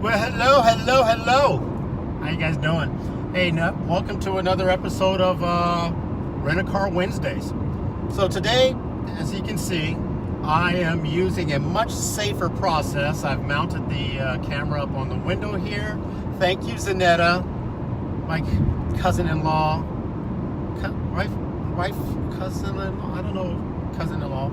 Well, hello. How you guys doing? Hey, welcome to another episode of Rent-A-Car Wednesdays. So today, as you can see, I am using a much safer process. I've mounted the camera up on the window here. Thank you, Zanetta, my cousin-in-law, cousin-in-law, I don't know, cousin-in-law.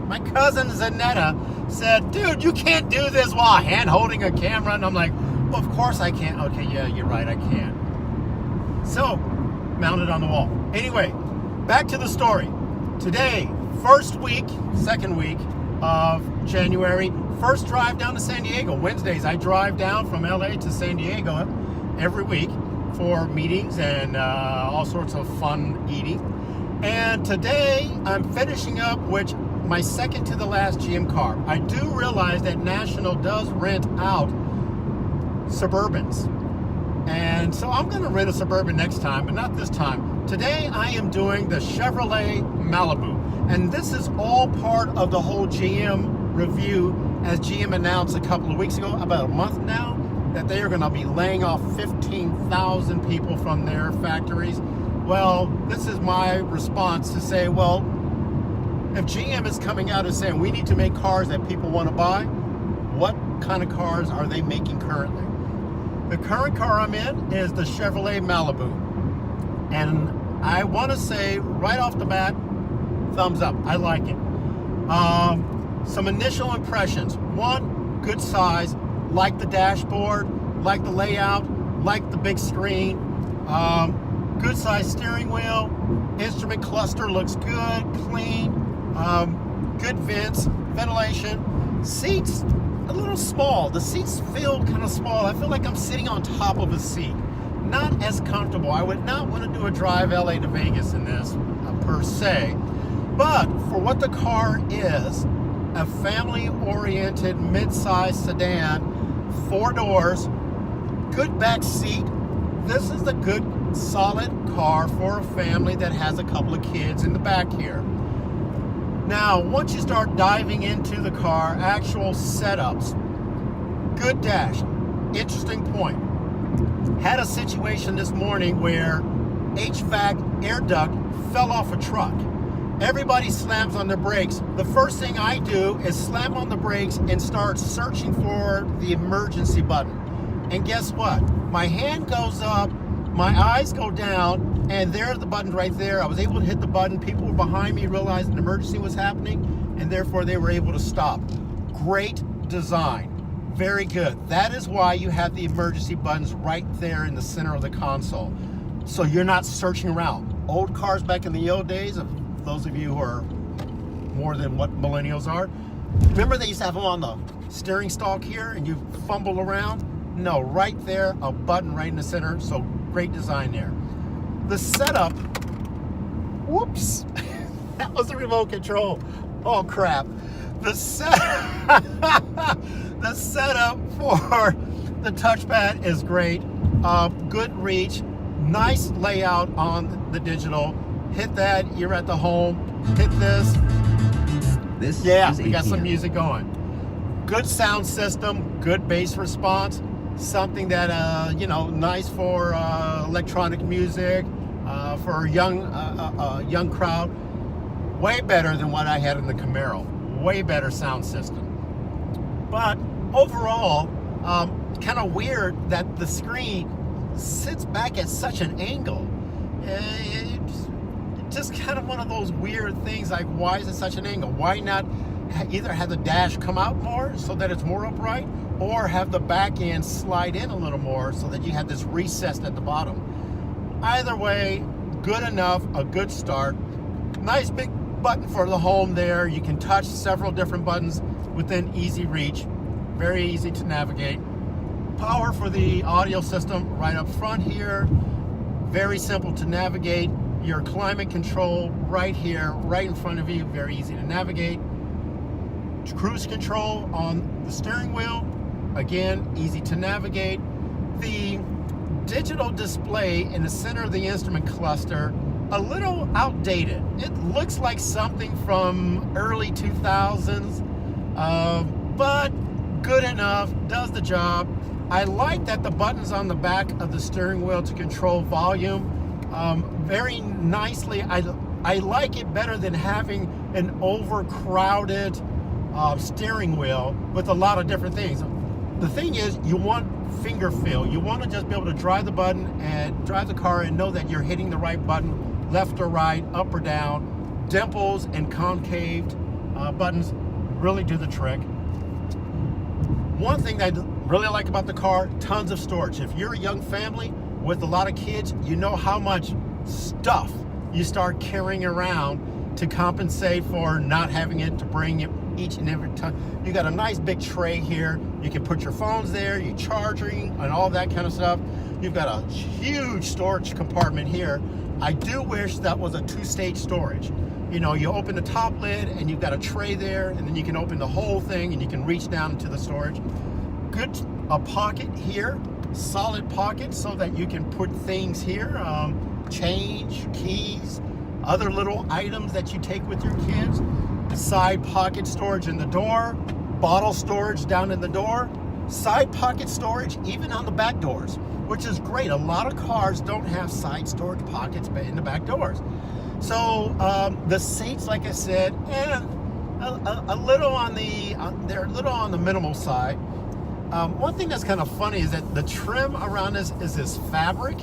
My cousin Zanetta said, dude, you can't do this while hand holding a camera. And I'm like, well, of course I can't. Okay, yeah, you're right, I can't. So, mounted on the wall. Anyway, back to the story. Today, second week of January, first drive down to San Diego. Wednesdays, I drive down from LA to San Diego every week for meetings and all sorts of fun eating. And today, I'm finishing up, my second to the last GM car. I do realize that National does rent out Suburbans. And so I'm going to rent a Suburban next time, but not this time. Today I am doing the Chevrolet Malibu. And this is all part of the whole GM review, as GM announced a couple of weeks ago, about a month now, that they are going to be laying off 15,000 people from their factories. Well, this is my response to say, well, if GM is coming out and saying we need to make cars that people want to buy, what kind of cars are they making currently? The current car I'm in is the Chevrolet Malibu. And I want to say right off the bat, thumbs up. I like it. Some initial impressions. One, good size. Like the dashboard. Like the layout. Like the big screen. Good size steering wheel. Instrument cluster looks good, clean. Good vents, ventilation. Seats, a little small. The seats feel kind of small. I feel like I'm sitting on top of a seat. Not as comfortable. I would not want to do a drive LA to Vegas in this, per se. But for what the car is, a family-oriented midsize sedan, 4 doors, good back seat. This is a good, solid car for a family that has a couple of kids in the back here. Now, once you start diving into the car, actual setups, good dash, interesting point. Had a situation this morning where HVAC air duct fell off a truck. Everybody slams on their brakes. The first thing I do is slam on the brakes and start searching for the emergency button. And guess what? My hand goes up, my eyes go down, and there's the button right there. I was able to hit the button. People were behind me, realized an emergency was happening, and therefore they were able to stop. Great design. Very good. That is why you have the emergency buttons right there in the center of the console. So you're not searching around. Old cars back in the old days, of those of you who are more than what millennials are, remember they used to have them on the steering stalk here and you fumble around? No, right there, a button right in the center. So great design there. The setup, whoops, that was the remote control. Oh crap. The setup for the touchpad is great. Good reach, nice layout on the digital. Hit that, you're at the home. Hit this. We got some music going. Good sound system, good bass response. Something that nice for electronic music, for a young crowd. Way better than what I had in the Camaro. Way better sound system. But overall, kind of weird that the screen sits back at such an angle. It's just kind of one of those weird things. Like, why is it such an angle? Why not either have the dash come out more so that it's more upright, or have the back end slide in a little more so that you have this recessed at the bottom? Either way, good enough, a good start. Nice big button for the home there. You can touch several different buttons within easy reach. Very easy to navigate. Power for the audio system right up front here. Very simple to navigate. Your climate control right here, right in front of you. Very easy to navigate. Cruise control on the steering wheel. Again, easy to navigate. The digital display in the center of the instrument cluster, a little outdated. It looks like something from early 2000s, but good enough, does the job. I like that the buttons on the back of the steering wheel to control volume very nicely. I like it better than having an overcrowded steering wheel with a lot of different things. The thing is, you want finger feel. You want to just be able to drive the button and drive the car and know that you're hitting the right button, left or right, up or down. Dimples and concaved buttons really do the trick. One thing that I really like about the car, tons of storage. If you're a young family with a lot of kids, you know how much stuff you start carrying around to compensate for not having it to bring it each and every time. You got a nice big tray here. You can put your phones there, your charging, and all that kind of stuff. You've got a huge storage compartment here. I do wish that was a two-stage storage. You know, you open the top lid and you've got a tray there, and then you can open the whole thing and you can reach down into the storage. Good, a pocket here, solid pocket so that you can put things here, change, keys, other little items that you take with your kids. Side pocket storage in the door, bottle storage down in the door, side pocket storage even on the back doors, which is great. A lot of cars don't have side storage pockets in the back doors. So the seats, like I said, a little on the they're a little on the minimal side. One thing that's kind of funny is that the trim around this is this fabric,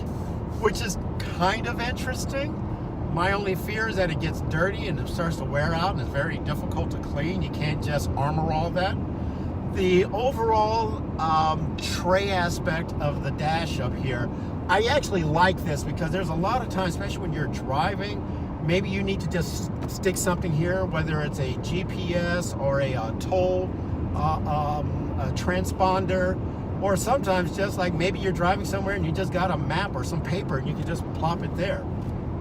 which is kind of interesting. My only fear is that it gets dirty and it starts to wear out and it's very difficult to clean. You can't just armor all that. The overall tray aspect of the dash up here, I actually like this because there's a lot of times, especially when you're driving, maybe you need to just stick something here, whether it's a GPS or a toll a transponder, or sometimes just like maybe you're driving somewhere and you just got a map or some paper and you can just plop it there.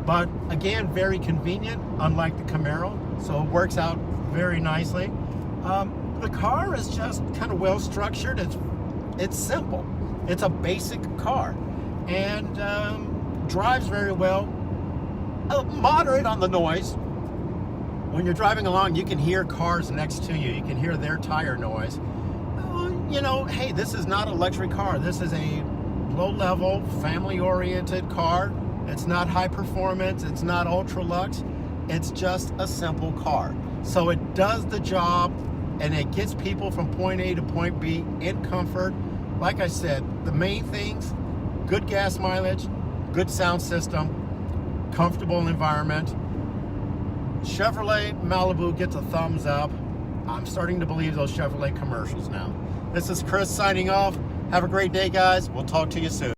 But again, very convenient, unlike the Camaro, so it works out very nicely. The car is just kind of well structured. It's simple. It's a basic car and drives very well. Moderate on the noise. When you're driving along, you can hear cars next to you. You can hear their tire noise. You know, hey, this is not a luxury car. This is a low-level, family-oriented car. It's not high performance. It's not ultra luxe. It's just a simple car. So it does the job and it gets people from point A to point B in comfort. Like I said, the main things, good gas mileage, good sound system, comfortable environment. Chevrolet Malibu gets a thumbs up. I'm starting to believe those Chevrolet commercials now. This is Chris signing off. Have a great day, guys. We'll talk to you soon.